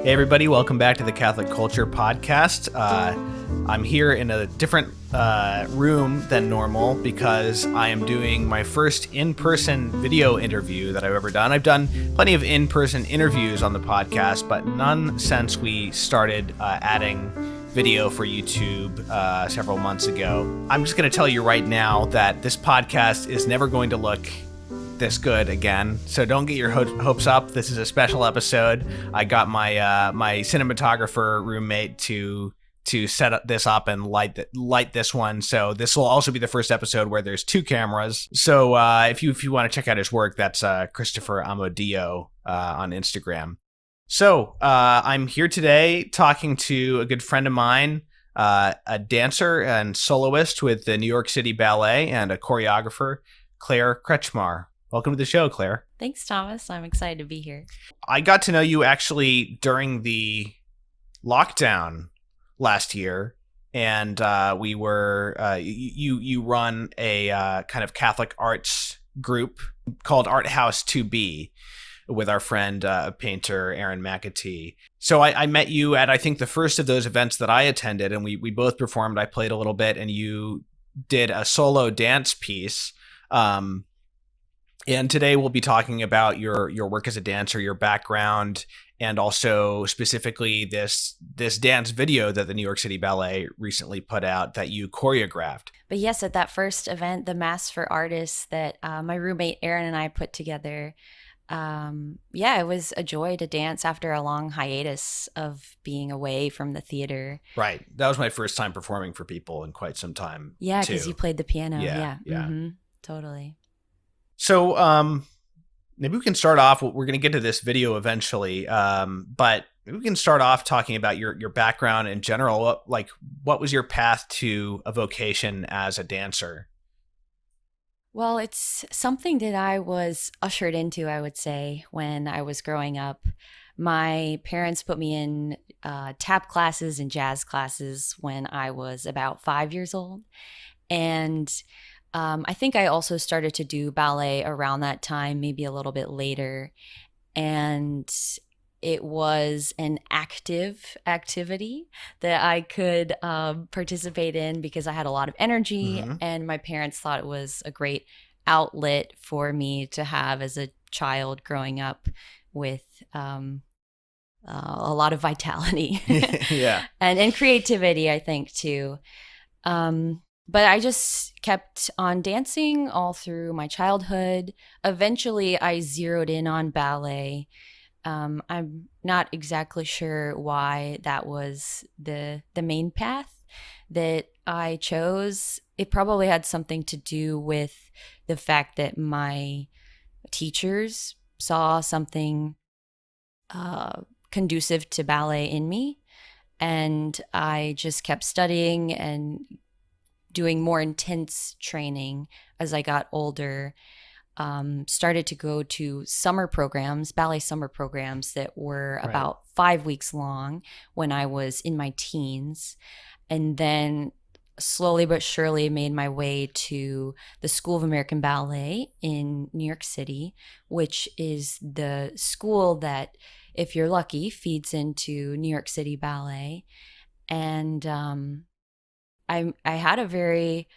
Hey everybody, welcome back to the Catholic Culture Podcast. I'm here in a different room than normal because I am doing my first in-person video interview that I've ever done. I've done plenty of in-person interviews on the podcast, but none since we started adding video for YouTube several months ago. I'm just going to tell you right now that this podcast is never going to look this good again, so don't get your hopes up. This is a special episode. I got my my cinematographer roommate to set this up and light this one. So this will also be the first episode where there's two cameras. So if you want to check out his work, that's Christopher Amodio on Instagram. So I'm here today talking to a good friend of mine, a dancer and soloist with the New York City Ballet and a choreographer, Claire Kretzschmar. Welcome to the show, Claire. Thanks, Thomas. I'm excited to be here. I got to know you actually during the lockdown last year, and we were you run a kind of Catholic arts group called Art House 2B with our friend painter Aaron McAtee. So I met you at, I think, the first of those events that I attended, and we both performed. I played a little bit, and you did a solo dance piece. And today we'll be talking about your work as a dancer, your background, and also specifically this dance video that the New York City Ballet recently put out that you choreographed. But yes, at that first event, the Mass for Artists that my roommate Aaron and I put together, it was a joy to dance after a long hiatus of being away from the theater. Right. That was my first time performing for people in quite some time. Yeah, because you played the piano. Yeah. Mm-hmm. Totally. So maybe we can start off. We're going to get to this video eventually, but maybe we can start off talking about your background in general. What was your path to a vocation as a dancer? Well, it's something that I was ushered into, I would say, when I was growing up. My parents put me in tap classes and jazz classes when I was about 5 years old. And I think I also started to do ballet around that time, maybe a little bit later. And it was an active activity that I could participate in because I had a lot of energy, and my parents thought it was a great outlet for me to have as a child growing up with a lot of vitality. Yeah. and creativity, I think, too. But I just kept on dancing all through my childhood. Eventually, I zeroed in on ballet. I'm not exactly sure why that was the main path that I chose. It probably had something to do with the fact that my teachers saw something conducive to ballet in me, and I just kept studying and doing more intense training as I got older. Started to go to summer programs, ballet summer programs that were about 5 weeks long when I was in my teens. And then slowly but surely made my way to the School of American Ballet in New York City, which is the school that, if you're lucky, feeds into New York City Ballet. And I had a very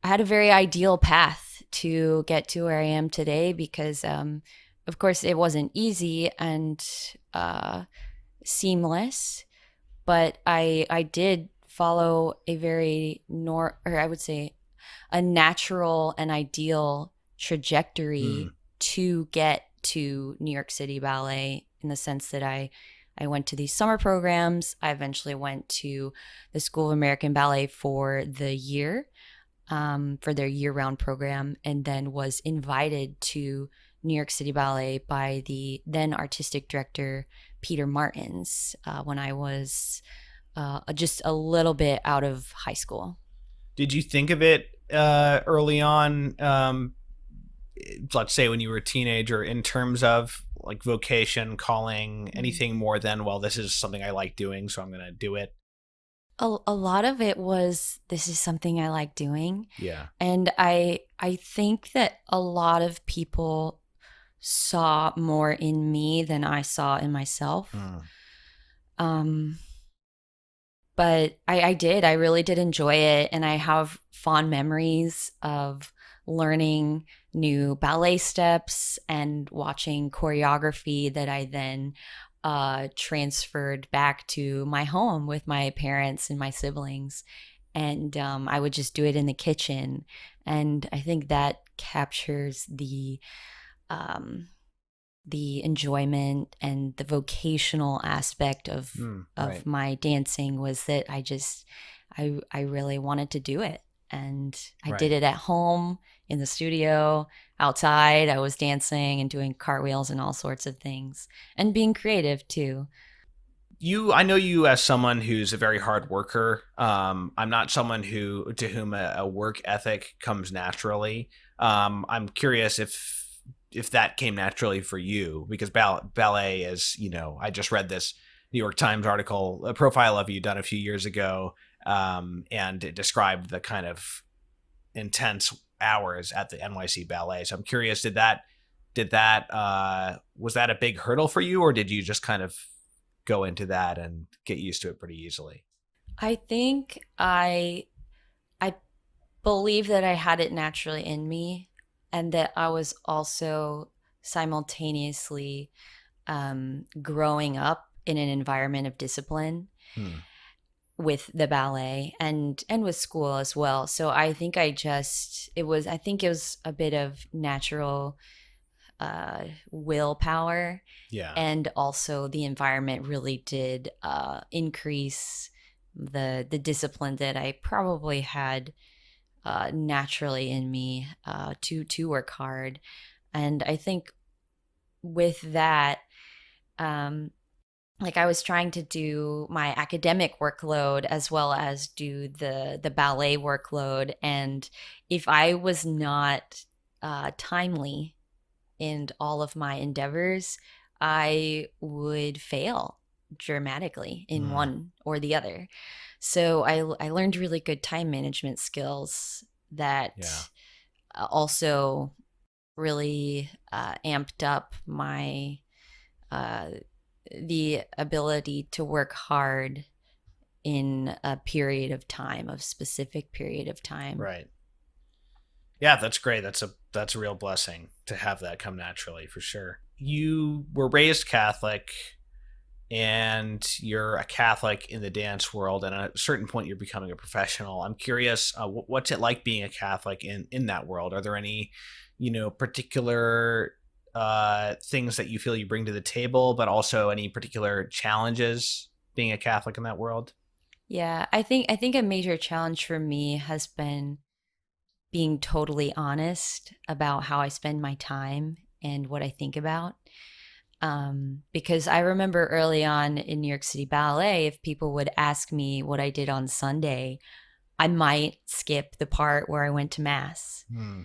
ideal path to get to where I am today because, of course, it wasn't easy and seamless, but I did follow a very a natural and ideal trajectory to get to New York City Ballet, in the sense that I went to these summer programs. I eventually went to the School of American Ballet for the year, for their year-round program, and then was invited to New York City Ballet by the then artistic director, Peter Martins, when I was just a little bit out of high school. Did you think of it early on, let's say when you were a teenager, in terms of like vocation, calling, anything more than, well, this is something I like doing, so I'm going to do it? A lot of it was, this is something I like doing. Yeah. And I think that a lot of people saw more in me than I saw in myself. Um, but I did. I really did enjoy it. And I have fond memories of learning new ballet steps and watching choreography that I then transferred back to my home with my parents and my siblings. And I would just do it in the kitchen. And I think that captures um, the enjoyment and the vocational aspect Right. of my dancing was that I really wanted to do it, and I did Right. it at home, in the studio, outside. I was dancing and doing cartwheels and all sorts of things, and being creative too. I know you as someone who's a very hard worker. I'm not someone to whom a work ethic comes naturally. I'm curious if that came naturally for you, because ballet is, I just read this New York Times article, a profile of you done a few years ago, and it described the kind of intense hours at the NYC Ballet. So I'm curious, did that was that a big hurdle for you, or did you just kind of go into that and get used to it pretty easily? I think I believe that I had it naturally in me, and that I was also simultaneously growing up in an environment of discipline Hmm. with the ballet and with school as well. So I think I think it was a bit of natural willpower, Yeah. and also the environment really did increase the discipline that I probably had naturally in me to work hard. And I think with that, um, like I was trying to do my academic workload as well as do the ballet workload, and if I was not timely in all of my endeavors, I would fail dramatically in Hmm. one or the other. So I learned really good time management skills Yeah. that also really amped up my uh, the ability to work hard in a period of time, of specific period of time. Right. Yeah, that's great. That's a real blessing to have that come naturally, for sure. You were raised Catholic, and you're a Catholic in the dance world, and at a certain point you're becoming a professional. I'm curious, what's it like being a Catholic in that world? Are there any, particular things that you feel you bring to the table, but also any particular challenges being a Catholic in that world? Yeah, I think a major challenge for me has been being totally honest about how I spend my time and what I think about. Because I remember early on in New York City Ballet, if people would ask me what I did on Sunday, I might skip the part where I went to mass. Hmm.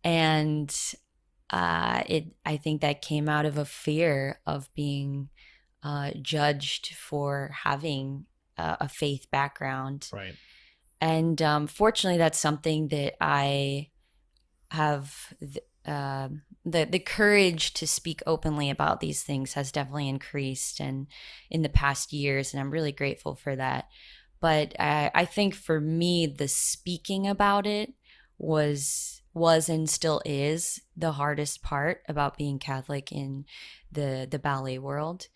And I think that came out of a fear of being judged for having a faith background. Right. And fortunately, that's something that I have the courage to speak openly about these things has definitely increased and in the past years, and I'm really grateful for that. But I think for me, the speaking about it was and still is the hardest part about being Catholic in the ballet world.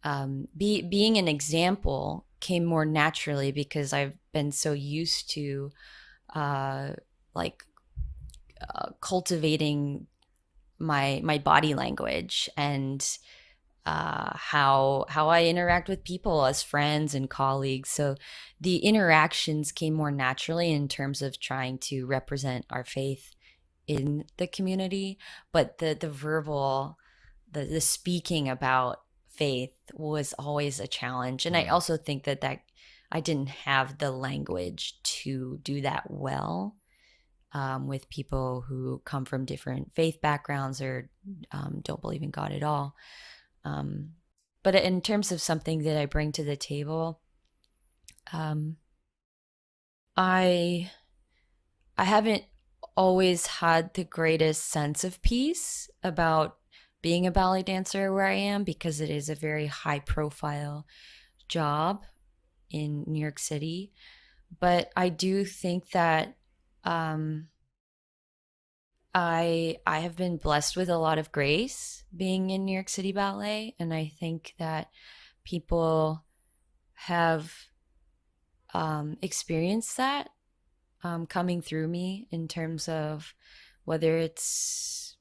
Being an example came more naturally because I've been so used to uh, like cultivating my body language and how I interact with people as friends and colleagues. So the interactions came more naturally in terms of trying to represent our faith in the community, but the verbal, the speaking about faith was always a challenge. And I Hmm. also think that I didn't have the language to do that well with people who come from different faith backgrounds or don't believe in God at all. Um, but in terms of something that I bring to the table, um, I I haven't always had the greatest sense of peace about being a ballet dancer where I am, because it is a very high profile job in New York City, but I do think that um, I have been blessed with a lot of grace being in New York City Ballet, and I think that people have experienced that coming through me in terms of whether it's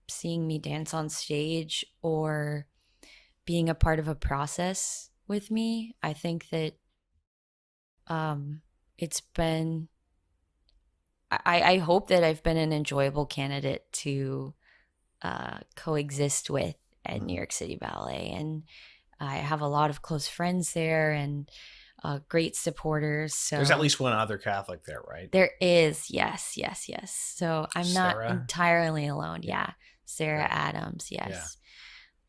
seeing me dance on stage or being a part of a process with me. I think that it's been, I hope that I've been an enjoyable candidate to coexist with at New York City Ballet. And I have a lot of close friends there and great supporters. So There's at least one other Catholic there, right? there is, yes, yes, yes. So I'm not Sarah? entirely alone. Yeah, Sarah Right. Adams, yes.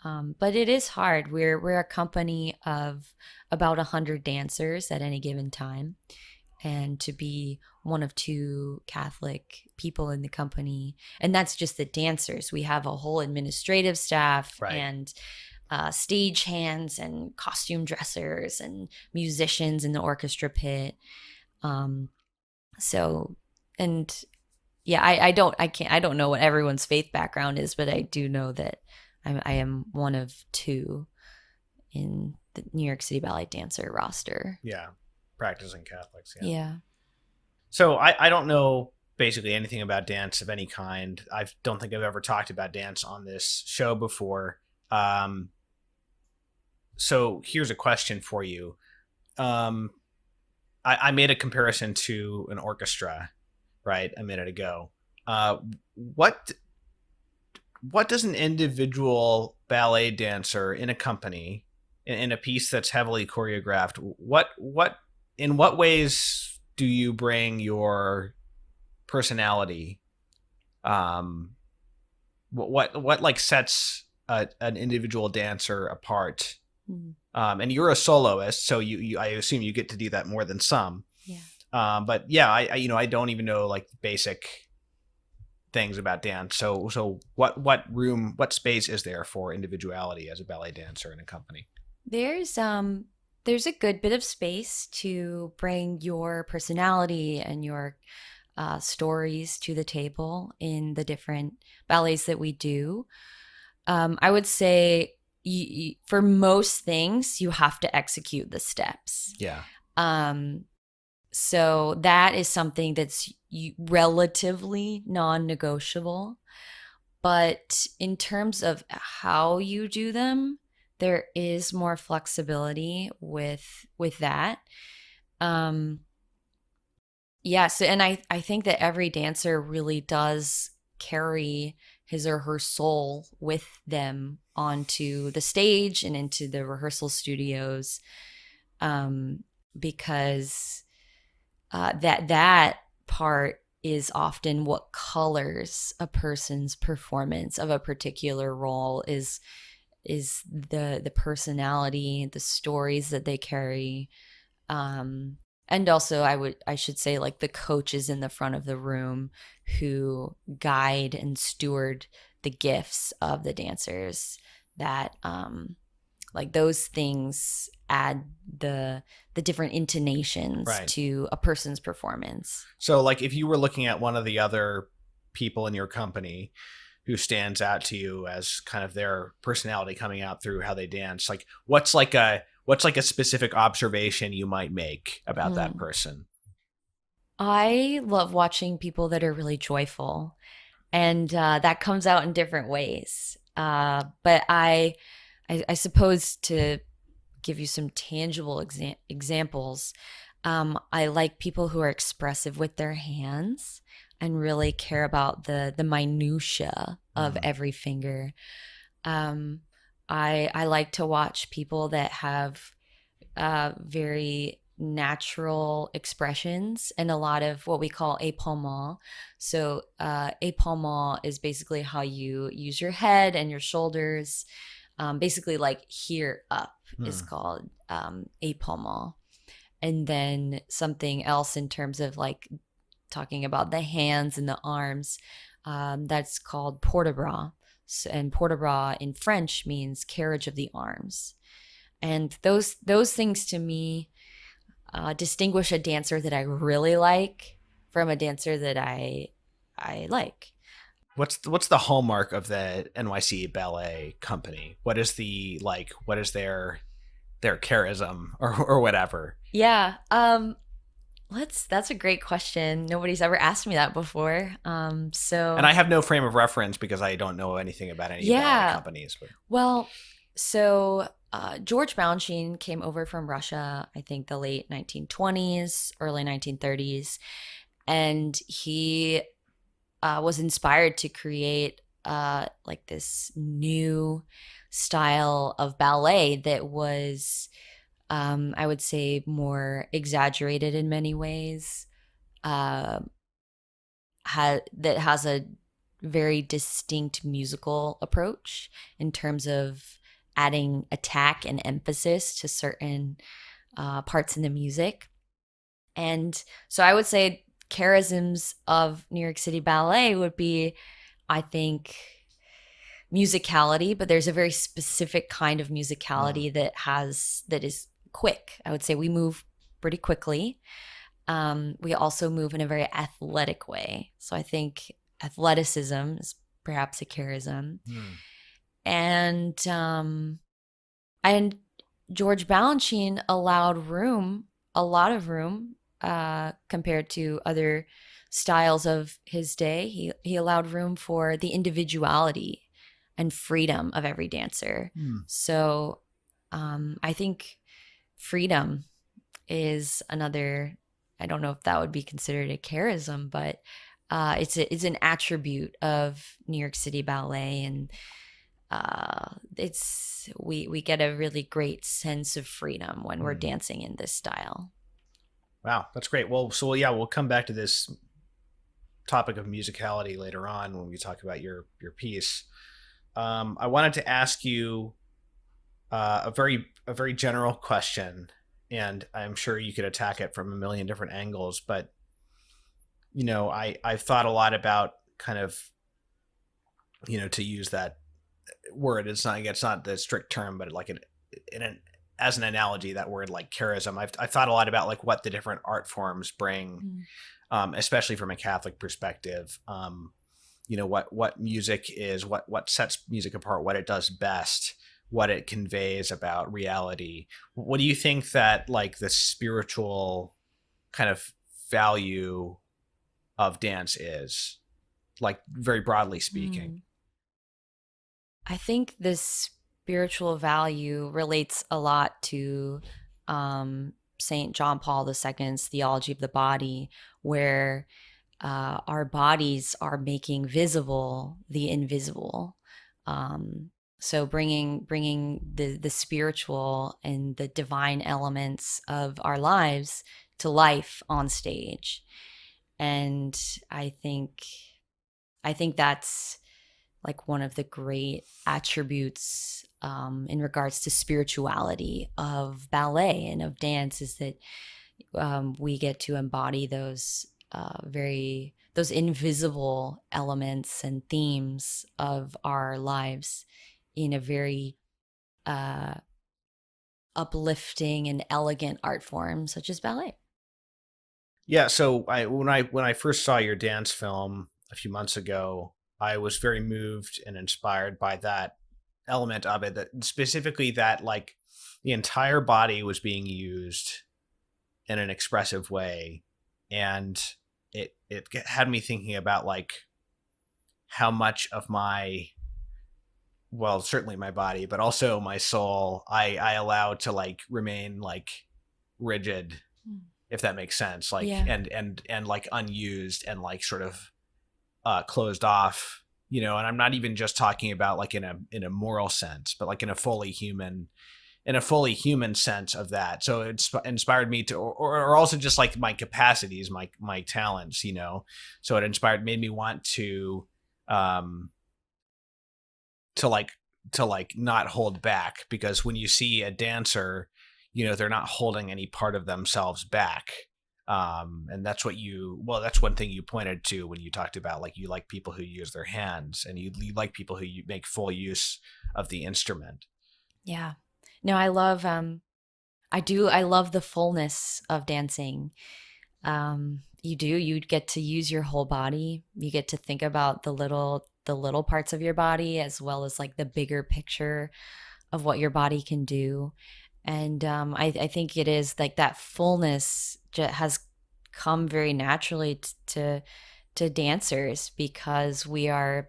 But it is hard. We're a company of about 100 dancers at any given time, and to be one of two Catholic people in the company, and that's just the dancers. We have a whole administrative staff Right. and stage hands and costume dressers and musicians in the orchestra pit. So, and yeah, I don't know what everyone's faith background is, but I do know that I am one of two in the New York City Ballet dancer roster. Yeah. Practicing Catholics. Yeah. So I don't know basically anything about dance of any kind. I don't think I've ever talked about dance on this show before. So here's a question for you. I made a comparison to an orchestra, right, a minute ago. What does an individual ballet dancer in a company, in a piece that's heavily choreographed, in what ways do you bring your personality? What like sets an individual dancer apart? And you're a soloist, so you I assume you get to do that more than some. Yeah. But yeah, I don't even know like basic things about dance. So what space is there for individuality as a ballet dancer in a company? There's a good bit of space to bring your personality and your stories to the table in the different ballets that we do. I would say for most things, you have to execute the steps. Yeah. So that is something that's relatively non-negotiable. But in terms of how you do them, there is more flexibility with that. Yeah, so and I think that every dancer really does carry his or her soul with them onto the stage and into the rehearsal studios, because that part is often what colors a person's performance of a particular role is the personality, the stories that they carry, and also I should say like the coaches in the front of the room who guide and steward the gifts of the dancers, that like those things add the different intonations Right. to a person's performance. So like if you were looking at one of the other people in your company who stands out to you as kind of their personality coming out through how they dance, like what's like a specific observation you might make about that person? I love watching people that are really joyful, and that comes out in different ways. But I suppose to give you some tangible examples, I like people who are expressive with their hands and really care about the minutia of every finger. I like to watch people that have very natural expressions and a lot of what we call épaulement. So épaulement is basically how you use your head and your shoulders. Basically like here up is called épaulement. And then something else in terms of like talking about the hands and the arms, that's called port-de-bras. So, and port-de-bras in French means carriage of the arms. And those things to me distinguish a dancer that I really like from a dancer that I like. What's the hallmark of the NYC Ballet company? What is their charism or whatever? Yeah. That's a great question. Nobody's ever asked me that before. And I have no frame of reference because I don't know anything about any ballet Yeah. companies. But Well, George Balanchine came over from Russia, I think the late 1920s, early 1930s, and he was inspired to create like this new style of ballet that was, I would say, more exaggerated in many ways. Uh, that has a very distinct musical approach in terms of adding attack and emphasis to certain parts in the music. And so I would say charisms of New York City Ballet would be, I think, musicality, but there's a very specific kind of mm, musicality that is quick. I would say we move pretty quickly. We also move in a very athletic way. So I think athleticism is perhaps a charism. mm, And George Balanchine allowed a lot of room, compared to other styles of his day. He allowed room for the individuality and freedom of every dancer. mm. So I think freedom is another. I don't know if that would be considered a charism, but it's an attribute of New York City Ballet, and it's we get a really great sense of freedom when we're Mm. dancing in this style. Wow, that's great. Well, so yeah, we'll come back to this topic of musicality later on when we talk about your piece. I wanted to ask you a very general question, and I'm sure you could attack it from a million different angles. But I've thought a lot about kind of to use that word. It's not the strict term, but like in an as an analogy, that word like charism. I've thought a lot about like what the different art forms bring, Mm. especially from a Catholic perspective. What music is, what sets music apart, what it does best, what it conveys about reality. What do you think that like the spiritual kind of value of dance is, like very broadly speaking? Mm. I think this spiritual value relates a lot to Saint John Paul II's theology of the body, where our bodies are making visible the invisible. So bringing the spiritual and the divine elements of our lives to life on stage. And I think I think that's like one of the great attributes, in regards to spirituality of ballet and of dance, is that we get to embody those invisible elements and themes of our lives in a very uh, uplifting and elegant art form such as ballet. Yeah, so when I first saw your dance film a few months ago, I was very moved and inspired by that element of it, that specifically that like the entire body was being used in an expressive way, and it had me thinking about like how much of my, well, certainly my body, but also my soul, I allowed to like remain like rigid, if that makes sense, like Yeah. and like unused and like sort of closed off, and I'm not even just talking about like in a moral sense, but like in a fully human sense of that. So it's inspired me to, or also just like my capacities, my talents, so it made me want um to like not hold back, because when you see a dancer, they're not holding any part of themselves back. And that's one thing you pointed to when you talked about like you like people who use their hands, and you like people who make full use of the instrument. Yeah. No, I love the fullness of dancing. You get to use your whole body. You get to think about the little parts of your body as well as like the bigger picture of what your body can do. And I think it is like that fullness has come very naturally to dancers because we are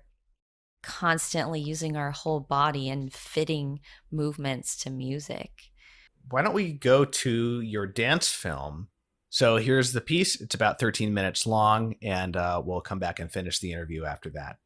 constantly using our whole body and fitting movements to music. Why don't we go to your dance film? So here's the piece. It's about 13 minutes long, and we'll come back and finish the interview after that.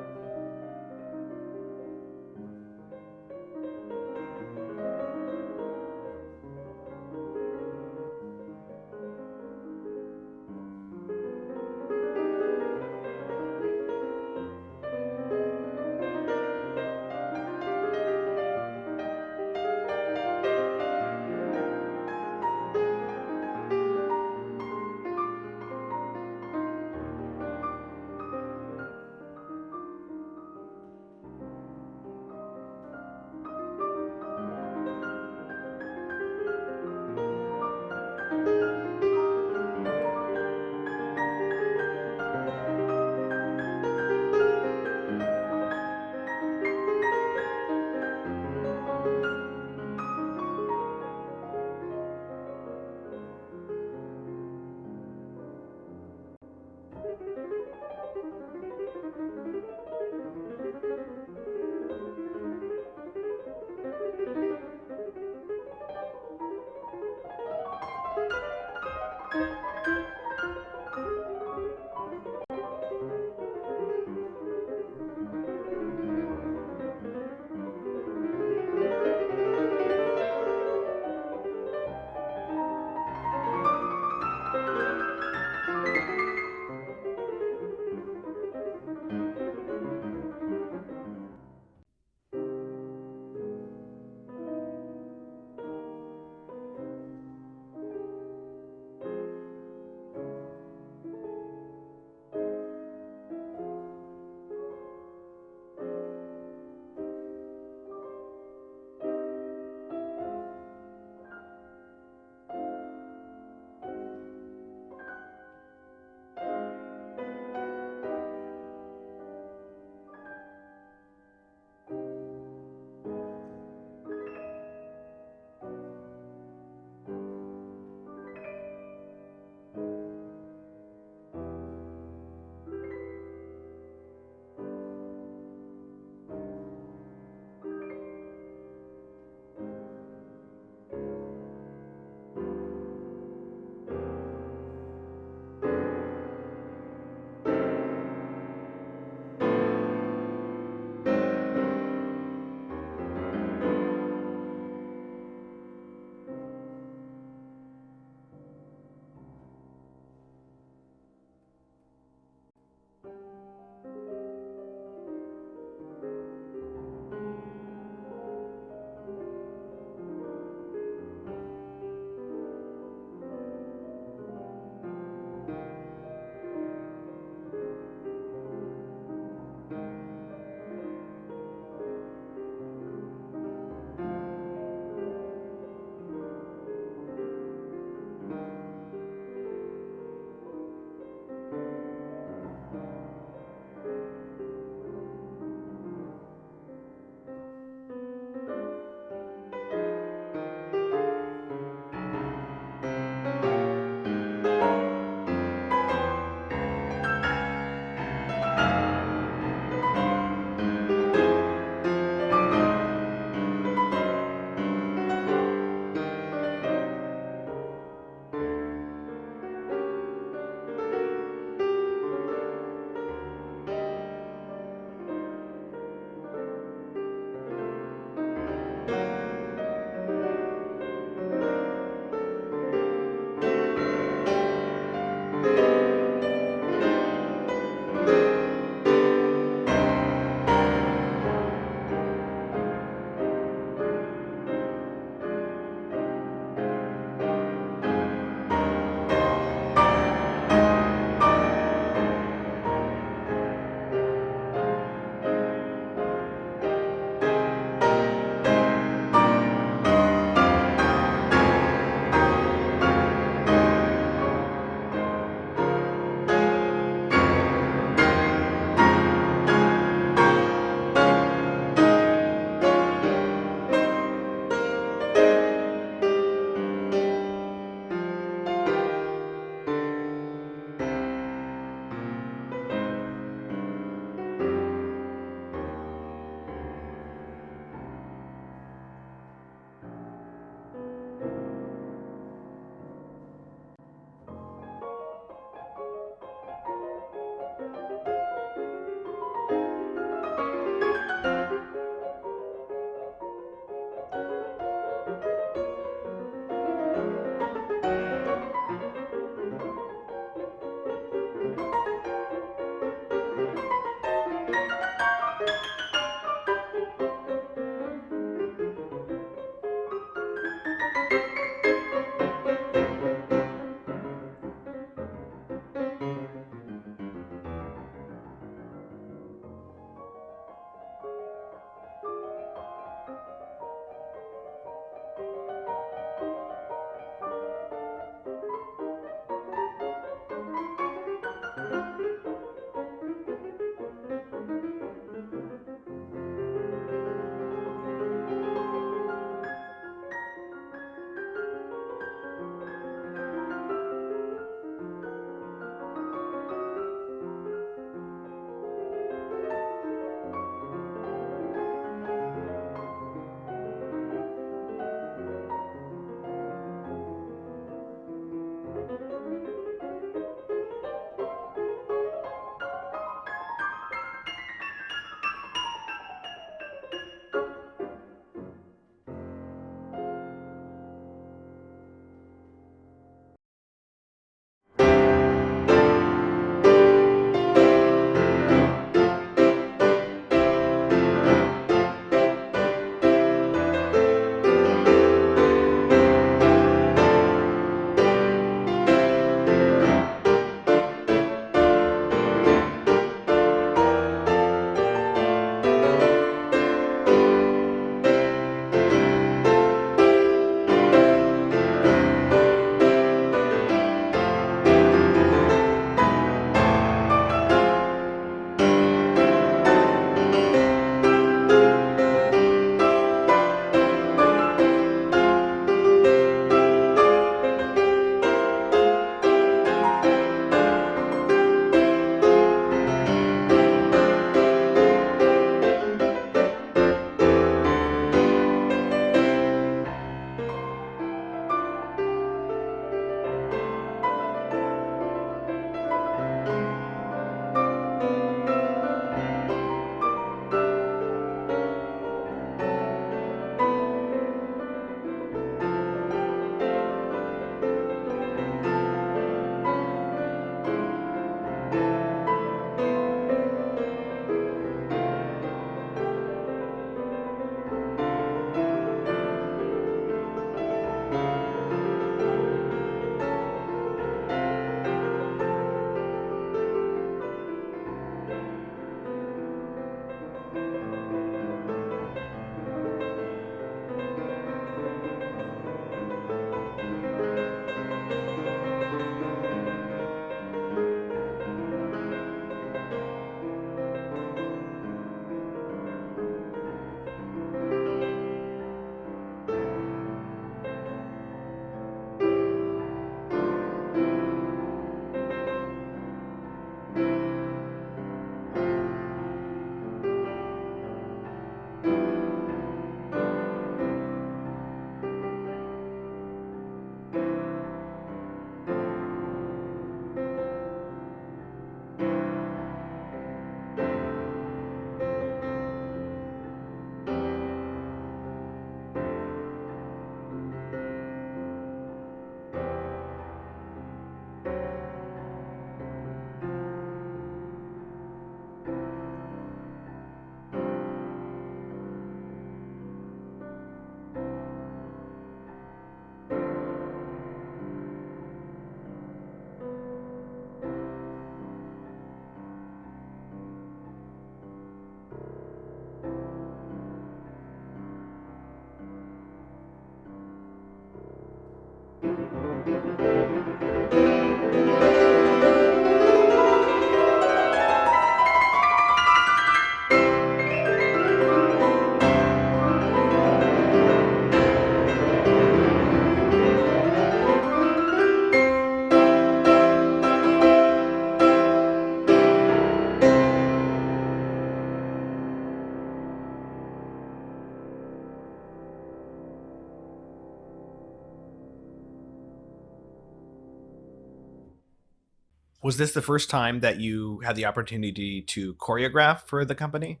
Was this the first time that you had the opportunity to choreograph for the company?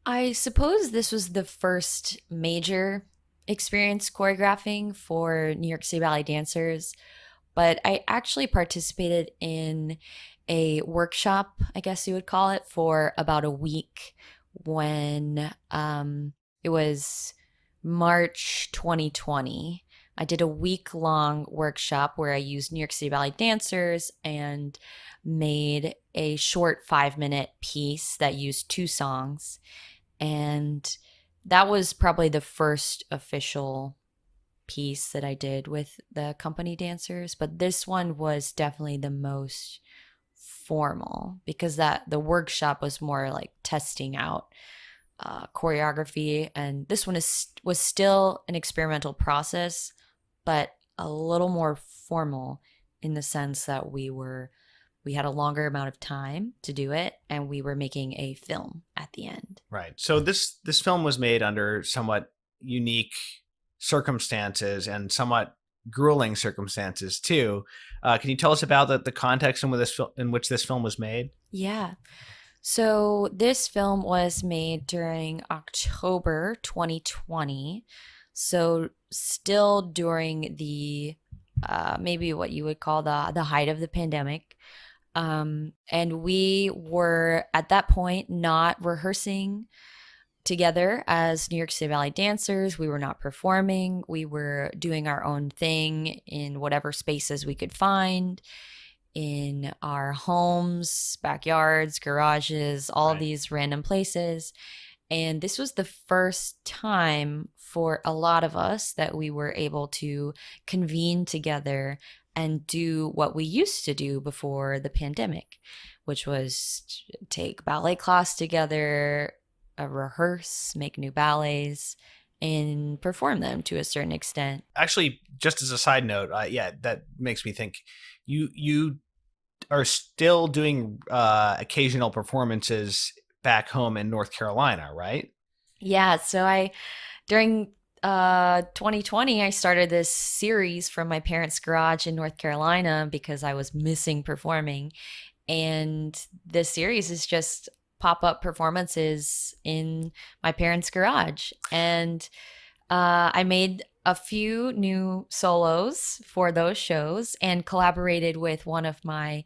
I suppose this was the first major experience choreographing for New York City Ballet dancers, but I actually participated in a workshop, I guess you would call it, for about a week when it was March 2020. I did a week long workshop where I used New York City Ballet dancers and made a short 5-minute piece that used two songs. And that was probably the first official piece that I did with the company dancers, but this one was definitely the most formal because that the workshop was more like testing out choreography, and this one was still an experimental process, but a little more formal in the sense that we had a longer amount of time to do it, and we were making a film at the end. Right. So this film was made under somewhat unique circumstances and somewhat grueling circumstances too. Can you tell us about the context in which this film was made? Yeah. So this film was made during October 2020. So still during the maybe what you would call the height of the pandemic. And we were at that point not rehearsing together as New York City Ballet dancers. We were not performing. We were doing our own thing in whatever spaces we could find in our homes, backyards, garages, all of Right. these random places. And this was the first time for a lot of us that we were able to convene together and do what we used to do before the pandemic, which was take ballet class together, rehearse, make new ballets, and perform them to a certain extent. Actually, just as a side note, yeah, that makes me think you are still doing occasional performances back home in North Carolina, right? Yeah, so I during 2020 I started this series from my parents' garage in North Carolina because I was missing performing, and this series is just pop-up performances in my parents' garage. And I made a few new solos for those shows and collaborated with one of my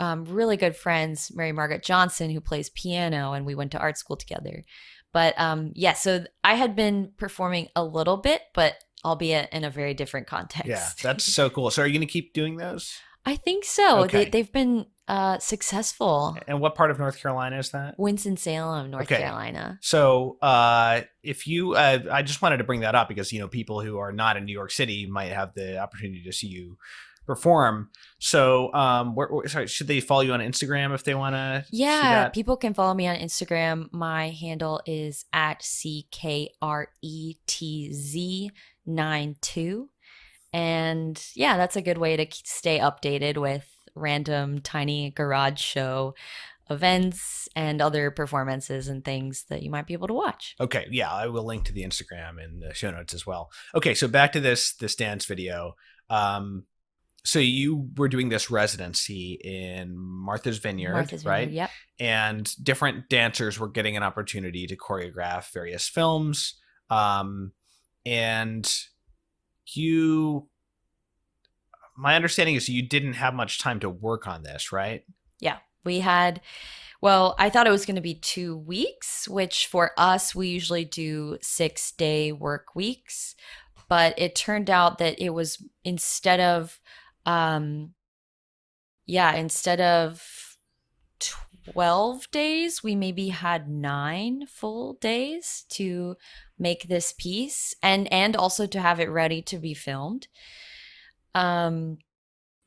really good friends, Mary Margaret Johnson, who plays piano, and we went to art school together. But yeah, so I had been performing a little bit, but albeit in a very different Yeah, context. that's so cool. So are you going to keep doing those? I think so. Okay. They've been successful. And what part of North Carolina is that? Winston-Salem, North Okay. Carolina. So, if you, I just wanted to bring that up because, people who are not in New York City might have the opportunity to see you perform. So, sorry, should they follow you on Instagram if they want to see Yeah, that? people can follow me on Instagram. My handle is at CKRETZ92. And yeah, that's a good way to stay updated with random tiny garage show events and other performances and things that you might be able to watch. Okay. Yeah. I will link to the Instagram in the show notes as well. Okay. So back to this dance video. So you were doing this residency in Martha's Vineyard, Martha's Vineyard, right? yep. And different dancers were getting an opportunity to choreograph various films. And you, my understanding is you didn't have much time to work on this, right? Yeah. We had, well, I thought it was going to be 2 weeks, which for us, we usually do 6-day work weeks. But it turned out that it was instead of 12 days, we maybe had 9 full days to make this piece and also to have it ready to be filmed. Um,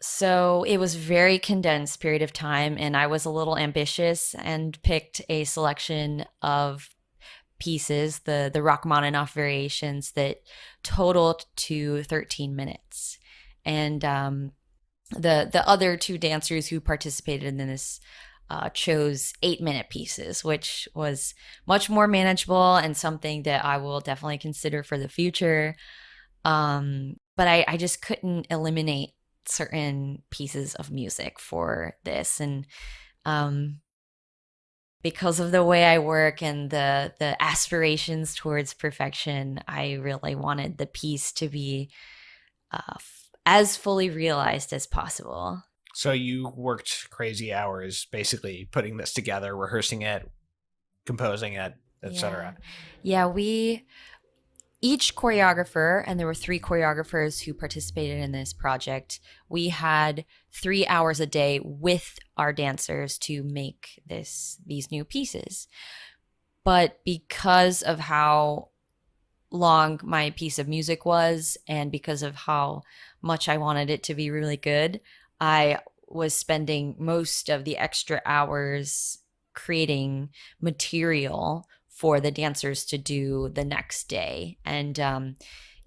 so it was very condensed period of time, and I was a little ambitious and picked a selection of pieces, the Rachmaninoff variations that totaled to 13 minutes. And the other two dancers who participated in this chose 8-minute pieces, which was much more manageable and something that I will definitely consider for the future. But I just couldn't eliminate certain pieces of music for this. And um, because of the way I work and the aspirations towards perfection, I really wanted the piece to be as fully realized as possible. So you worked crazy hours basically putting this together, rehearsing it, composing it, Yeah. etc. Yeah, we each choreographer, and there were 3 choreographers who participated in this project, we had 3 hours a day with our dancers to make these new pieces. But because of how long my piece of music was and because of how much I wanted it to be really good, I was spending most of the extra hours creating material for the dancers to do the next day. And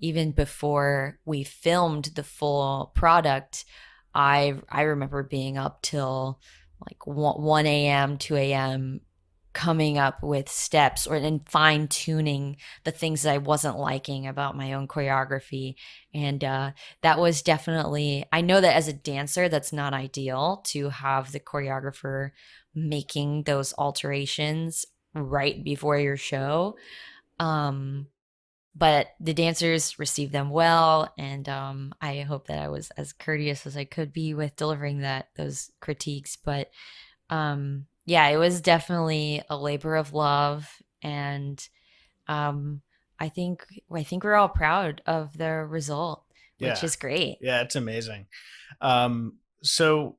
even before we filmed the full product, I remember being up till like 1 a.m., 2 a.m., coming up with steps or and fine tuning the things that I wasn't liking about my own choreography. And that was definitely, I know that as a dancer, that's not ideal to have the choreographer making those alterations right before your show. Um, but the dancers received them well, and I hope that I was as courteous as I could be with delivering those critiques. But yeah, it was definitely a labor of love, and um, I think we're all proud of the result, which Yeah. is great. Yeah, it's amazing. So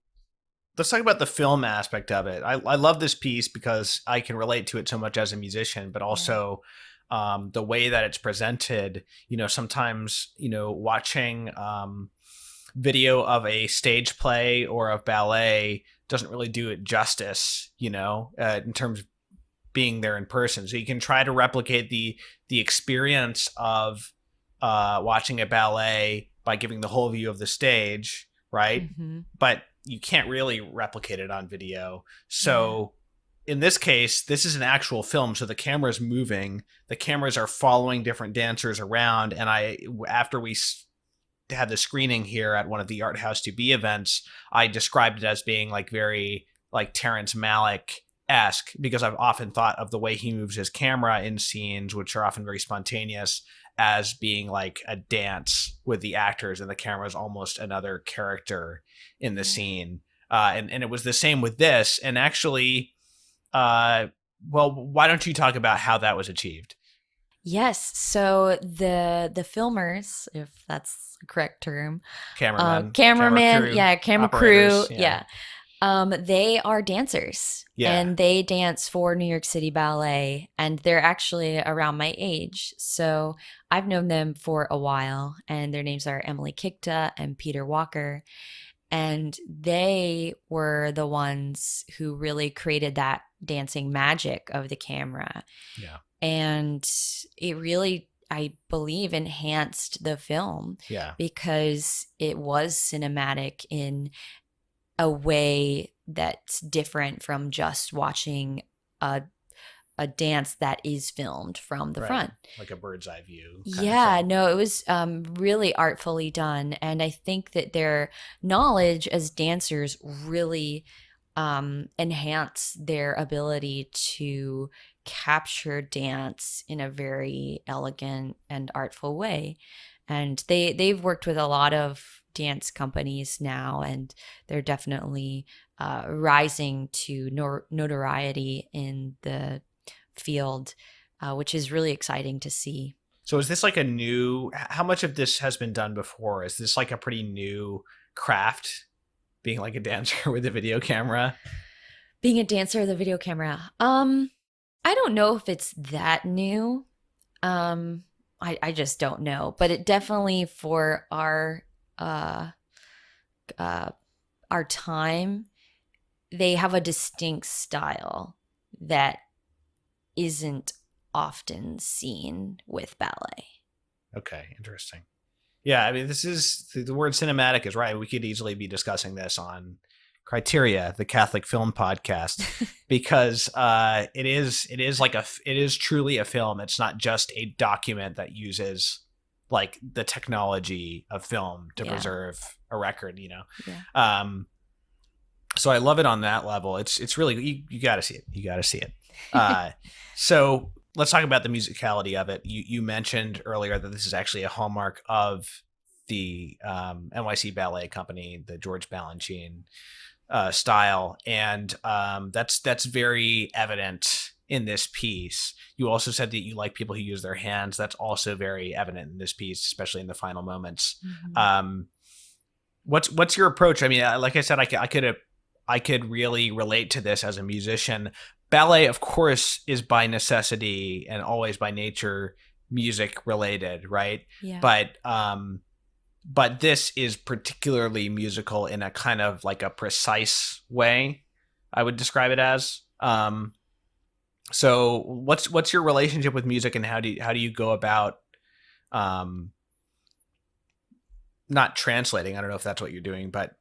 let's talk about the film aspect of it. I love this piece because I can relate to it so much as a musician, but Yeah. also the way that it's presented. Sometimes, watching video of a stage play or of ballet doesn't really do it justice, in terms of being there in person. So you can try to replicate the experience of watching a ballet by giving the whole view of the stage, right? Hmm. But you can't really replicate it on video. Yeah. So in this case, this is an actual film, so the camera's moving. The cameras are following different dancers around, and after we had the screening here at one of the Art House to Be events, I described it as being like very like Terrence Malick esque because I've often thought of the way he moves his camera in scenes, which are often very spontaneous, as being like a dance with the actors, and the camera is almost another character in the Yeah. scene. And it was the same with this. And actually, well, why don't you talk about how that was achieved? Yes. So the filmers, if that's the correct term, Cameramen, camera cameraman, crew, yeah, camera crew, operators. Yeah. yeah. They are dancers, Yeah. and they dance for New York City Ballet, and they're actually around my age. So I've known them for a while, and their names are Emily Kikta and Peter Walker. And they were the ones who really created that dancing magic of the camera. Yeah. And it really, I believe, enhanced the film Yeah. because it was cinematic in a way that's different from just watching a a dance that is filmed from the Right. front. Like a bird's eye view kind of Yeah, thing. no, it was really artfully done, and I think that their knowledge as dancers really enhance their ability to capture dance in a very elegant and artful way. And they've worked with a lot of dance companies now, and they're definitely rising to notoriety in the field, which is really exciting to see. So is this like a new, how much of this has been done before? Is this like a pretty new craft, being like a dancer with a video camera? Being a dancer with a video camera, I don't know if it's that new. I just don't know, but it definitely for uh uh our time, they have a distinct style that isn't often seen with ballet. Okay, interesting. Yeah, I mean, this is the word cinematic is right. We could easily be discussing this on Criteria, the Catholic film podcast, because it is truly a film. It's not just a document that uses like the technology of film to Yeah. preserve a record. Yeah. Um, so I love it on that level. It's really you got to see it. You got to see it. Uh, so let's talk about the musicality of it. You mentioned earlier that this is actually a hallmark of the NYC Ballet Company, the George Balanchine style, and that's very evident in this piece. You also said that you like people who use their hands. That's also very evident in this piece, especially in the final moments. Mm-hmm. What's your approach? I mean, like I said, I could really relate to this as a musician. Ballet, of course, is by necessity and always by nature music related, right? Yeah. But this is particularly musical in a kind of like a precise way, I would describe it as. So what's your relationship with music, and how do you go about um, not translating? I don't know if that's what you're doing, but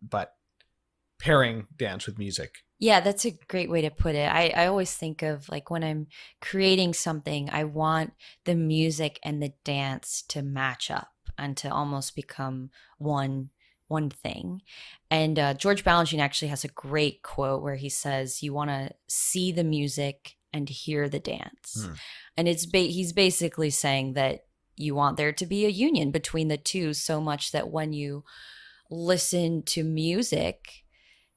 pairing dance with music. Yeah, that's a great way to put it. I always think of like when I'm creating something, I want the music and the dance to match up and to almost become one thing. And George Balanchine actually has a great quote where he says, "You want to see the music and hear the dance," Hmm. and he's basically saying that you want there to be a union between the two, so much that when you listen to music,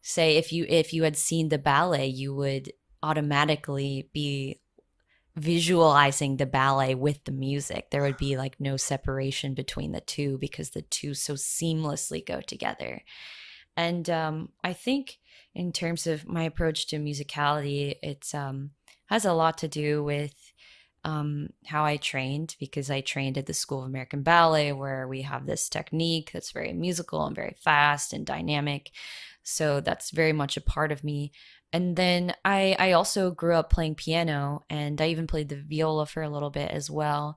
say if you had seen the ballet, you would automatically be visualizing the ballet with the music. There would be like no separation between the two because the two so seamlessly go together. And I think in terms of my approach to musicality, it's has a lot to do with how I trained, because I trained at the School of American Ballet, where we have this technique that's very musical and very fast and dynamic. So that's very much a part of me. And then I also grew up playing piano, and I even played the viola for a little bit as well.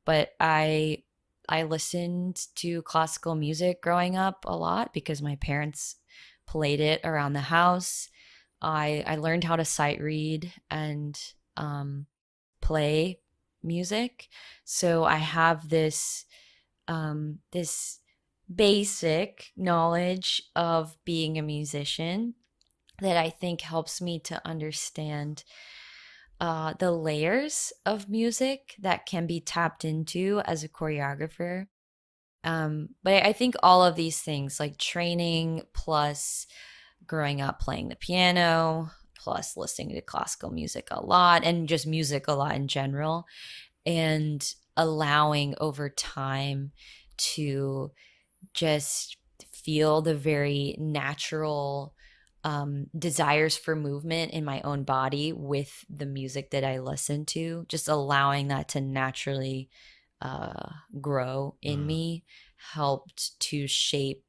But I listened to classical music growing up a lot because my parents played it around the house. I learned how to sight read and play music. So I have this basic knowledge of being a musician that I think helps me to understand the layers of music that can be tapped into as a choreographer. But I think all of these things, like training plus growing up playing the piano, plus listening to classical music a lot, and just music a lot in general, and allowing over time to just feel the very natural desires for movement in my own body with the music that I listen to, just allowing that to naturally grow in Mm. me, helped to shape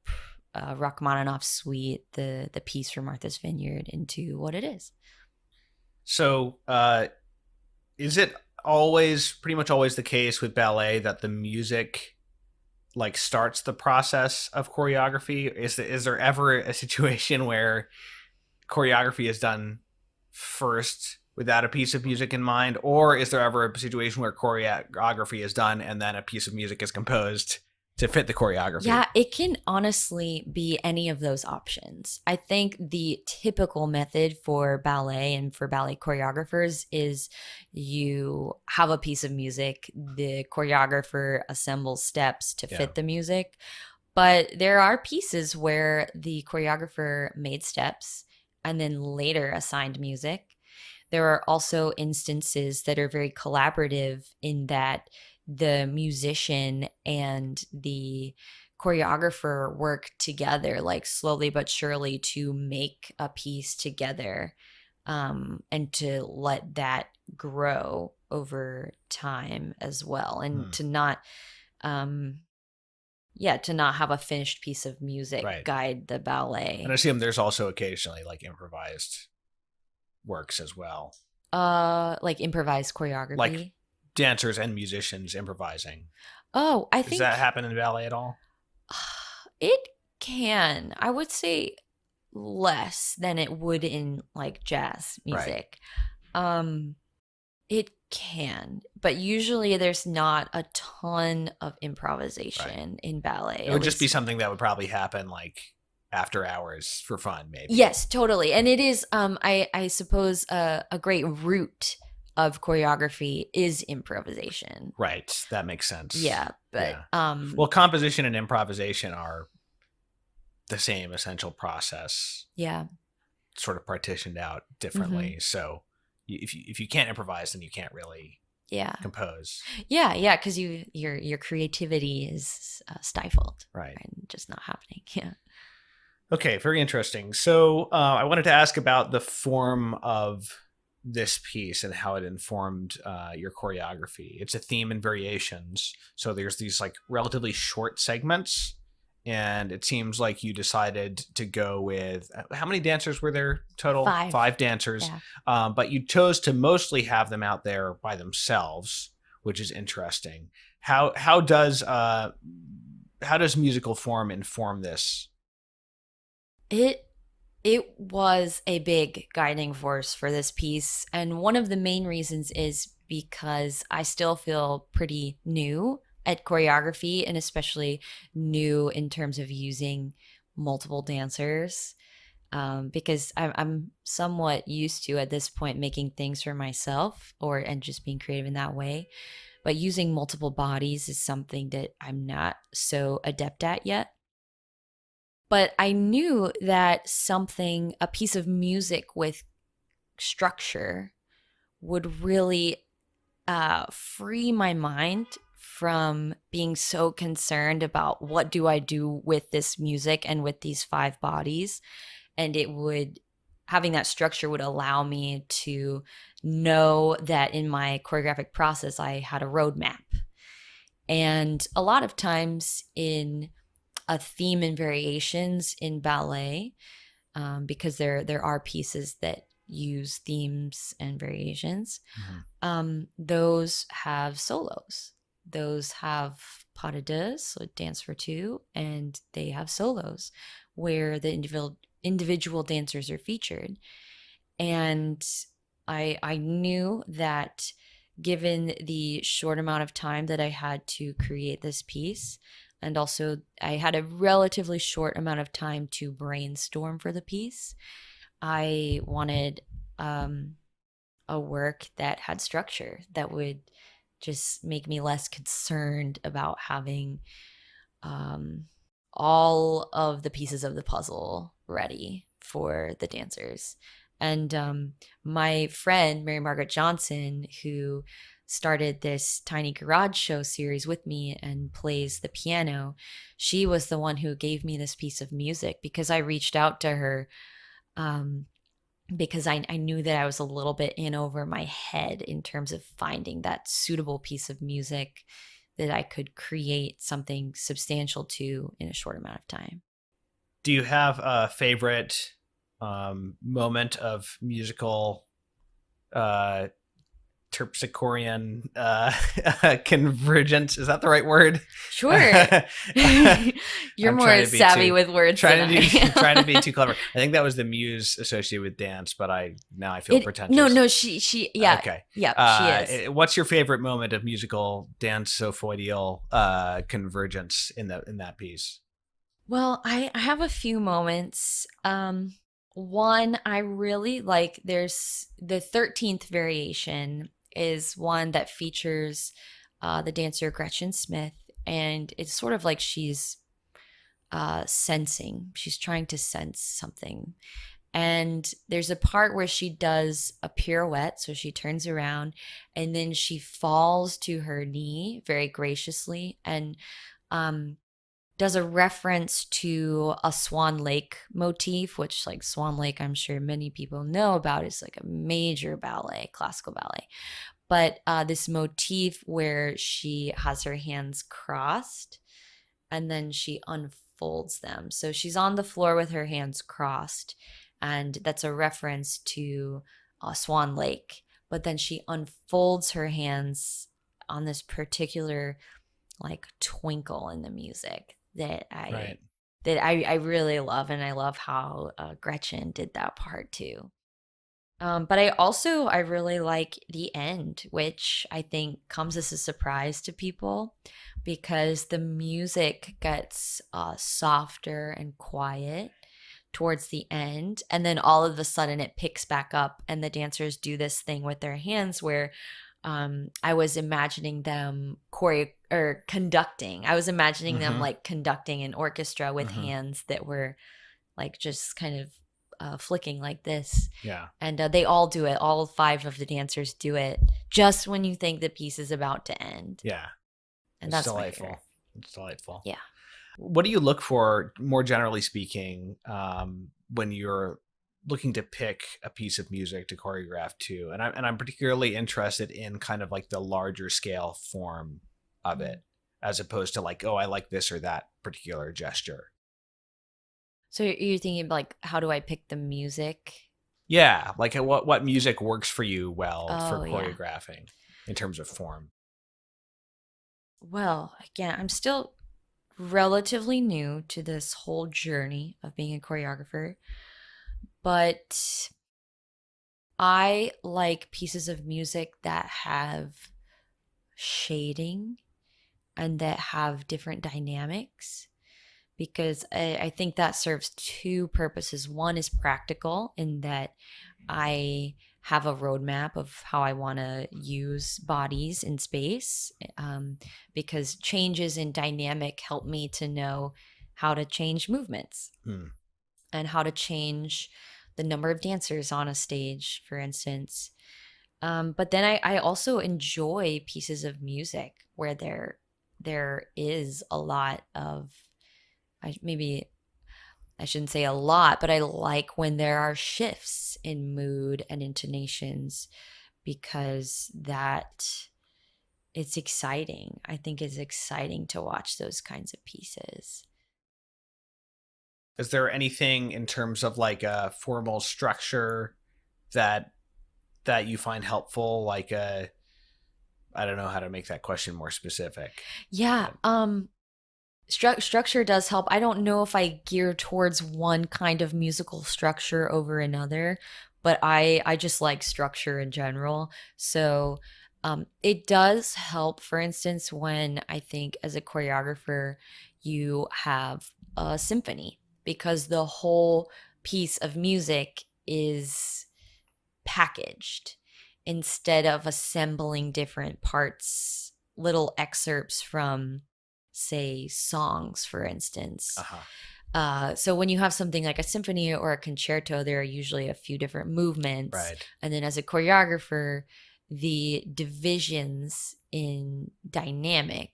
Rachmaninoff's Suite, the piece for Martha's Vineyard, into what it is. So is it always pretty much always the case with ballet that the music like starts the process of choreography? Is there ever a situation where choreography is done first without a piece of music in mind, or is there ever a situation where choreography is done and then a piece of music is composed to fit the choreography? Yeah, it can honestly be any of those options. I think the typical method for ballet and for ballet choreographers is you have a piece of music, the choreographer assembles steps to Yeah. fit the music. But there are pieces where the choreographer made steps and then later assigned music. There are also instances that are very collaborative in that the musician and the choreographer work together, like slowly but surely, to make a piece together. and to let that grow over time as well, and to not to not have a finished piece of music guide the ballet. And I assume there's also occasionally like improvised works as well. Like improvised choreography, like dancers and musicians improvising. Oh, I think does that happen in ballet at all? It can. I would say less than it would in like jazz music. It can, but usually there's not a ton of improvisation in ballet. It would just be something that would probably happen like after hours for fun, maybe. Yes, totally. And it is, I suppose, a great root of choreography is improvisation. Right. That makes sense. Yeah. But, well, composition and improvisation are the same essential process. Yeah. Sort of partitioned out differently. Mm-hmm. So if you can't improvise, then you can't really compose. Yeah, because your creativity is stifled, right, and just not happening. Yeah. Okay, very interesting. So I wanted to ask about the form of this piece and how it informed your choreography. It's a theme and variations. So there's these like relatively short segments. And it seems like you decided to go with, how many dancers were there total? 5 dancers. Yeah. But you chose to mostly have them out there by themselves, which is interesting. How does musical form inform this? It was a big guiding force for this piece. And one of the main reasons is because I still feel pretty new at choreography, and especially new in terms of using multiple dancers, because I'm somewhat used to at this point making things for myself and just being creative in that way. But using multiple bodies is something that I'm not so adept at yet. But I knew that a piece of music with structure would really free my mind from being so concerned about what do I do with this music and with these 5 bodies. And having that structure would allow me to know that in my choreographic process, I had a roadmap. And a lot of times in a theme and variations in ballet, because there are pieces that use themes and variations, those have solos. Those have pas de deux, so dance for 2, and they have solos where the individual dancers are featured. And I knew that given the short amount of time that I had to create this piece, and also I had a relatively short amount of time to brainstorm for the piece, I wanted a work that had structure, that would just make me less concerned about having all of the pieces of the puzzle ready for the dancers. And my friend, Mary Margaret Johnson, who started this tiny garage show series with me and plays the piano, she was the one who gave me this piece of music, because I reached out to her because I knew that I was a little bit in over my head in terms of finding that suitable piece of music that I could create something substantial to in a short amount of time. Do you have a favorite moment of musical terpsichorean convergence? Is that the right word? Sure. You're more savvy with words. Trying to be too clever. I think that was the muse associated with dance, but I feel pretentious. No, she yeah. Okay. Yeah, she is. What's your favorite moment of musical dance-ophoidal convergence in that piece? Well, I have a few moments. One I really like, there's the 13th variation is one that features the dancer Gretchen Smith, and it's sort of like she's sensing. She's trying to sense something. And there's a part where she does a pirouette, so she turns around and then she falls to her knee very graciously, and does a reference to a Swan Lake motif, which, like, Swan Lake, I'm sure many people know about. It's like a major ballet, classical ballet. But this motif where she has her hands crossed and then she unfolds them. So she's on the floor with her hands crossed, and that's a reference to Swan Lake. But then she unfolds her hands on this particular, like, twinkle in the music Right. that I really love, and I love how Gretchen did that part too. But I really like the end, which I think comes as a surprise to people because the music gets softer and quiet towards the end, and then all of a sudden it picks back up, and the dancers do this thing with their hands where I was imagining them choreo or conducting. I was imagining them Mm-hmm. like conducting an orchestra with Mm-hmm. hands that were like just kind of flicking like this. Yeah. And they all do it. All five of the dancers do it just when you think the piece is about to end. Yeah. And It's that's my favorite. delightful. It's delightful. Yeah. What do you look for, more generally speaking, when you're looking to pick a piece of music to choreograph to? And I'm particularly interested in kind of like the larger scale form of it, as opposed to like, oh, I like this or that particular gesture. So you're thinking like, how do I pick the music? Yeah, like what music works for you well for Oh, yeah. choreographing in terms of form. Well, again, I'm still relatively new to this whole journey of being a choreographer, but I like pieces of music that have shading and that have different dynamics because I think that serves two purposes. One is practical in that I have a roadmap of how I want to use bodies in space because changes in dynamic help me to know how to change movements Hmm. and how to change the number of dancers on a stage, for instance. But then I also enjoy pieces of music where there is a lot of maybe I shouldn't say a lot, but I like when there are shifts in mood and intonations because that it's exciting. I think it's exciting to watch those kinds of pieces. Is there anything in terms of like a formal structure that you find helpful? Like I don't know how to make that question more specific. Yeah, But structure does help. I don't know if I gear towards one kind of musical structure over another, but I just like structure in general. So it does help, for instance, when I think as a choreographer, you have a symphony because the whole piece of music is packaged instead of assembling different parts, little excerpts from, say, songs, for instance. uh-huh. So when you have something like a symphony or a concerto, there are usually a few different movements. Right. And then as a choreographer, the divisions in dynamic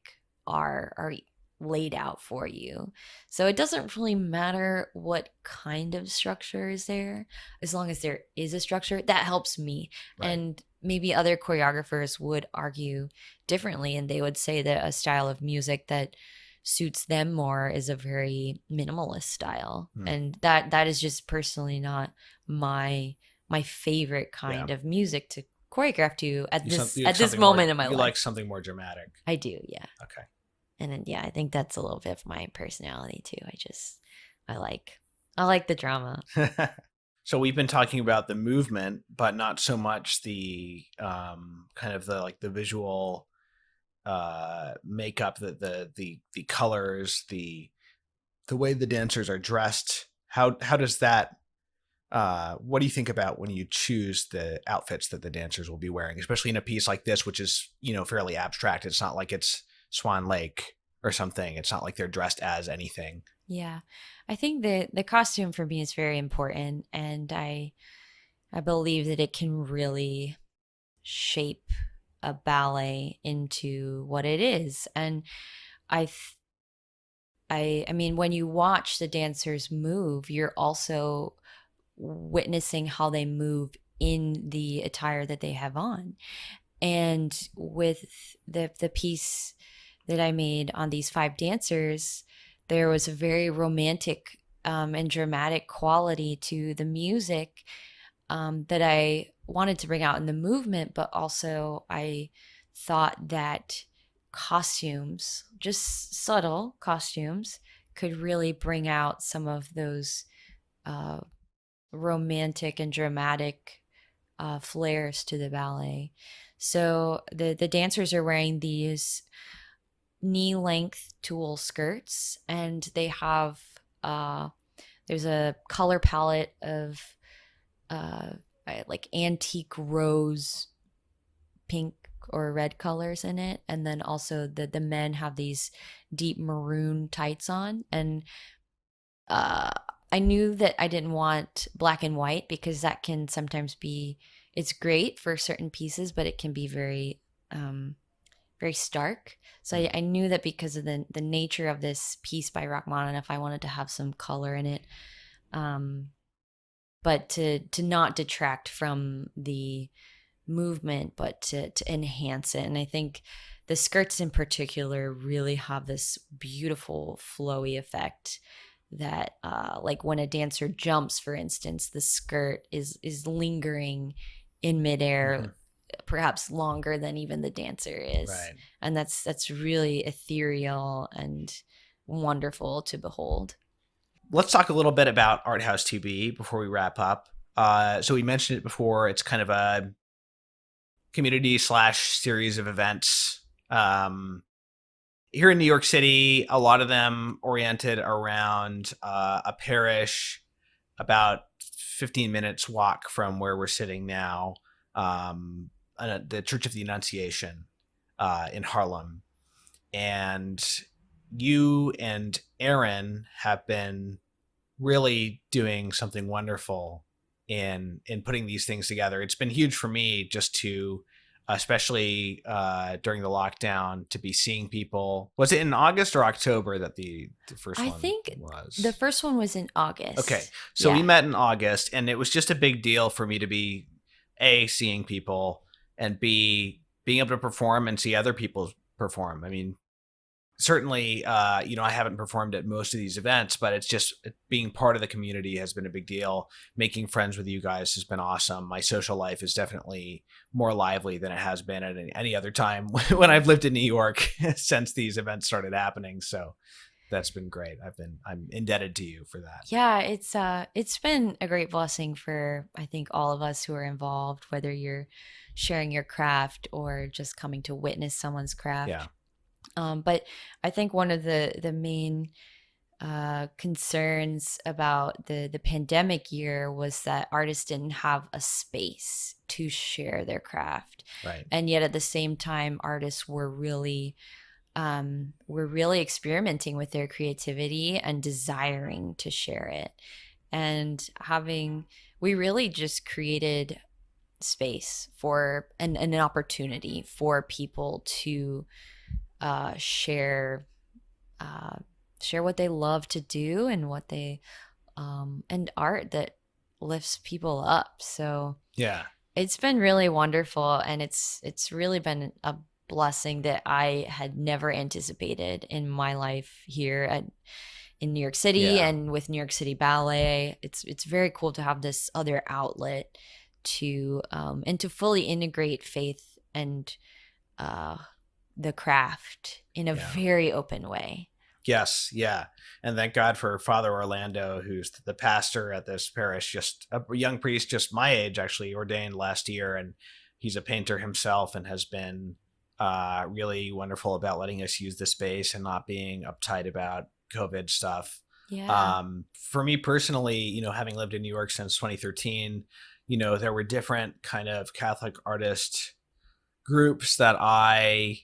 are laid out for you. So it doesn't really matter what kind of structure is there, as long as there is a structure that helps me. Right. And maybe other choreographers would argue differently, and they would say that a style of music that suits them more is a very minimalist style, Hmm. and that is just personally not my favorite Yeah. kind of music to choreograph to at You like at this something more. moment in my You life. like something more dramatic. I do, yeah. Okay. And then yeah, I think that's a little bit of my personality too. I like I like the drama. So we've been talking about the movement, but not so much the kind of the like the visual makeup, the colors, the way the dancers are dressed. How does that what do you think about when you choose the outfits that the dancers will be wearing, especially in a piece like this, which is, fairly abstract? It's not like it's Swan Lake or something. It's not like they're dressed as anything. Yeah. I think the costume for me is very important, and I believe that it can really shape a ballet into what it is. And I th- I mean, when you watch the dancers move, you're also witnessing how they move in the attire that they have on. And with the piece that I made on these five dancers, there was a very romantic and dramatic quality to the music that I wanted to bring out in the movement, but also I thought that costumes, just subtle costumes, could really bring out some of those uh, romantic and dramatic flares to the ballet. So the dancers are wearing these knee length tulle skirts, and they have there's a color palette of uh, like antique rose, pink or red colors in it, and then also the men have these deep maroon tights on. And uh, I knew that I didn't want black and white because that can sometimes be, it's great for certain pieces, but it can be very stark. So I knew that because of the nature of this piece by Rachmaninoff, I wanted to have some color in it, but to not detract from the movement, but to enhance it. And I think the skirts in particular really have this beautiful flowy effect that like when a dancer jumps, for instance, the skirt is lingering in midair, perhaps longer than even the dancer is. Right. And that's really ethereal and wonderful to behold. Let's talk a little bit about Art House 2B before we wrap up. So we mentioned it before. It's kind of a community / series of events. Here in New York City, a lot of them oriented around a parish about 15 minutes walk from where we're sitting now, the Church of the Annunciation in Harlem. And you and Aaron have been really doing something wonderful in putting these things together. It's been huge for me just to, especially during the lockdown, to be seeing people. Was it in August or October that the first I one think was? the first one was in August. Okay. So we Yeah. met in August, and it was just a big deal for me to be A, seeing people, and B, being able to perform and see other people perform. I mean, certainly, I haven't performed at most of these events, but it's just being part of the community has been a big deal. Making friends with you guys has been awesome. My social life is definitely more lively than it has been at any other time when I've lived in New York since these events started happening. So that's been great. I'm indebted to you for that. Yeah, it's been a great blessing for, I think, all of us who are involved, whether you're sharing your craft or just coming to witness someone's craft. Yeah. But I think one of the main concerns about the pandemic year was that artists didn't have a space to share their craft. Right. And yet at the same time, artists were really experimenting with their creativity and desiring to share it. And we really just created space for an opportunity for people to share what they love to do and what they and art that lifts people up. So Yeah. it's been really wonderful, and it's really been a blessing that I had never anticipated in my life here in New York City. Yeah. And with New York City Ballet. It's very cool to have this other outlet to and to fully integrate faith and the craft in a very open way. Yes, yeah. And thank God for Father Orlando, who's the pastor at this parish, just a young priest, just my age, actually ordained last year. And he's a painter himself and has been really wonderful about letting us use the space and not being uptight about COVID stuff. Yeah. For me personally, having lived in New York since 2013, there were different kind of Catholic artist groups that I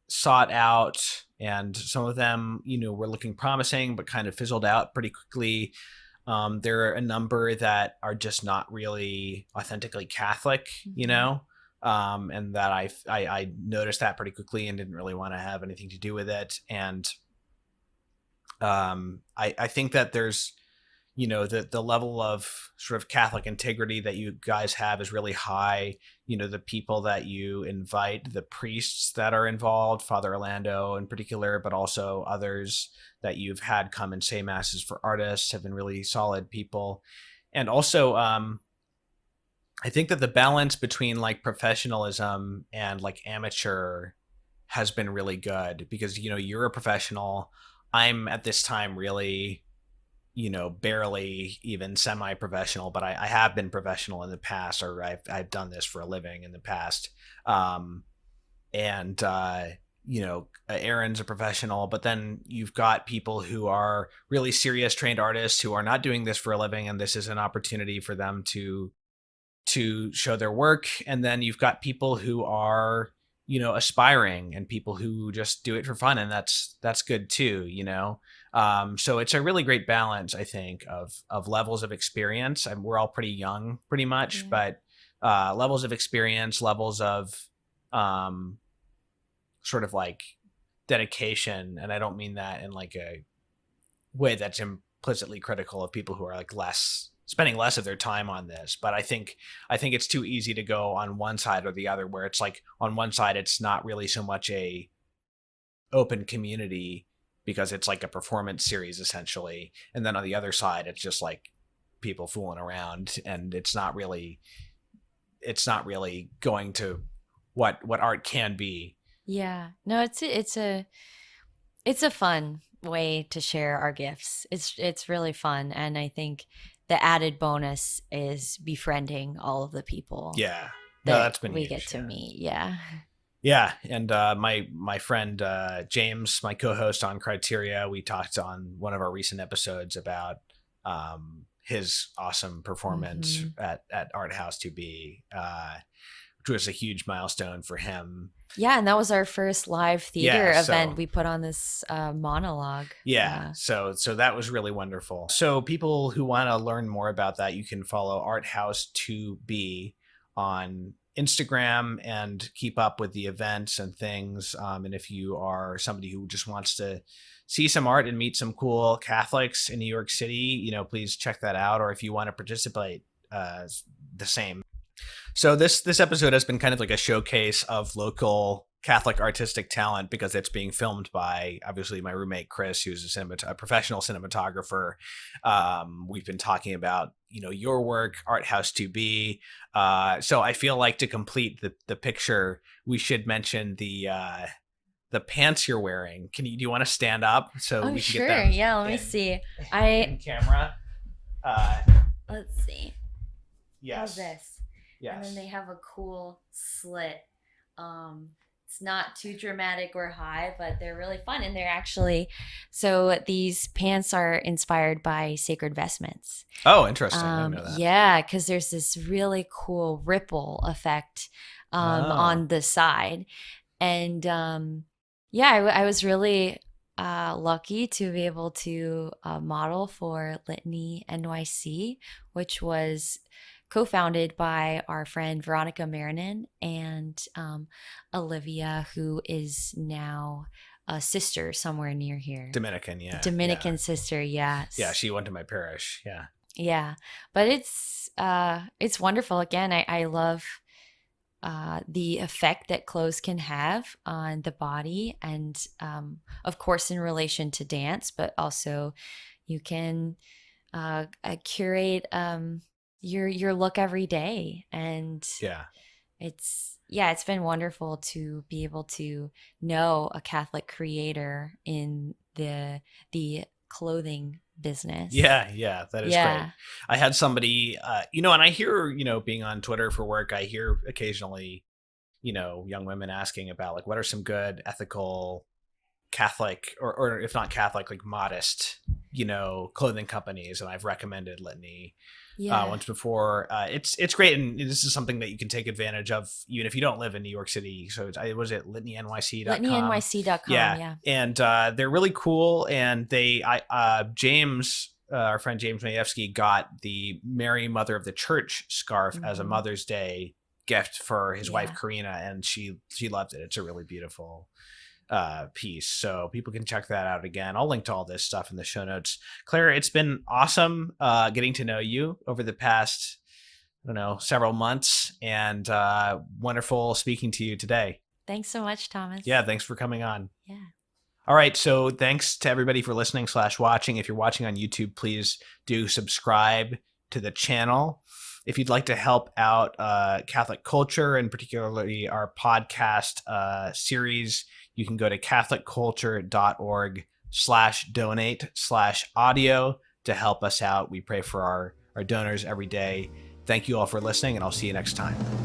sought out, and some of them, were looking promising, but kind of fizzled out pretty quickly. There are a number that are just not really authentically Catholic, and that I noticed that pretty quickly and didn't really want to have anything to do with it. And I think that there's, the level of sort of Catholic integrity that you guys have is really high. The people that you invite, the priests that are involved, Father Orlando in particular, but also others that you've had come and say masses for artists have been really solid people. And also, I think that the balance between like professionalism and like amateur has been really good because, you're a professional. I'm at this time really, barely even semi-professional, but I have been professional in the past, or I've done this for a living in the past. And Aaron's a professional, but then you've got people who are really serious trained artists who are not doing this for a living, and this is an opportunity for them to show their work. And then you've got people who are, aspiring, and people who just do it for fun, and that's good too. So it's a really great balance, I think, of levels of experience. And we're all pretty young pretty much, but levels of experience, levels of sort of like dedication. And I don't mean that in like a way that's implicitly critical of people who are like spending less of their time on this. But I think it's too easy to go on one side or the other, where it's like on one side it's not really so much a open community because it's like a performance series essentially, and then on the other side it's just like people fooling around, and it's not really going to what art can be. Yeah. No, it's a fun way to share our gifts. It's really fun, and I think the added bonus is befriending all of the people Yeah. No, that that's been we huge, get to yeah. meet. Yeah. Yeah, and my friend James, my co-host on Criteria, we talked on one of our recent episodes about his awesome performance Hmm. at Art House 2B, which was a huge milestone for him. Yeah, and that was our first live theater Yeah, event. so We put on this monologue. yeah, so that was really wonderful. So people who want to learn more about that, you can follow Art House 2B on Instagram and keep up with the events and things. And if you are somebody who just wants to see some art and meet some cool Catholics in New York City, please check that out. Or if you want to participate, the same. So this episode has been kind of like a showcase of local Catholic artistic talent because it's being filmed by obviously my roommate Chris, who's a professional cinematographer. We've been talking about your work, Art House 2B. So I feel like to complete the picture, we should mention the pants you're wearing. Do you want to stand up so Oh, we can sure. get them? Yeah, let me see. In camera. Let's see. Yes. How's this? Yes. And then they have a cool slit. It's not too dramatic or high, but they're really fun. And they're actually, so these pants are inspired by sacred vestments. Oh, interesting. I didn't know that. Yeah, because there's this really cool ripple effect on the side. And yeah, I was really lucky to be able to model for Litany NYC, which was co-founded by our friend Veronica Marinin and Olivia, who is now a sister somewhere near here. Dominican, yeah. Dominican sister, yes. Yeah, she went to my parish. Yeah. Yeah, but it's wonderful. Again, I love the effect that clothes can have on the body, and of course in relation to dance, but also you can curate your look every day. And it's been wonderful to be able to know a Catholic creator in the clothing business. Yeah, that is great. I had somebody, and I hear, being on Twitter for work, I hear occasionally, young women asking about like, what are some good ethical Catholic or if not Catholic, like modest, clothing companies. And I've recommended Litany once before. It's great. And this is something that you can take advantage of even if you don't live in New York City. So was it LitanyNYC.com? LitanyNYC.com. Yeah. And they're really cool. And James, our friend James Mayevsky, got the Mary Mother of the Church scarf as a Mother's Day gift for his wife Karina, and she loved it. It's a really beautiful piece. So people can check that out again. I'll link to all this stuff in the show notes. Claire, it's been awesome getting to know you over the past, I don't know, several months, and wonderful speaking to you today. Thanks so much, Thomas. Yeah, thanks for coming on. Yeah. All right, so thanks to everybody for listening / watching. If you're watching on YouTube, please do subscribe to the channel. If you'd like to help out Catholic culture, and particularly our podcast series, you can go to catholicculture.org/donate/audio to help us out. We pray for our donors every day. Thank you all for listening, and I'll see you next time.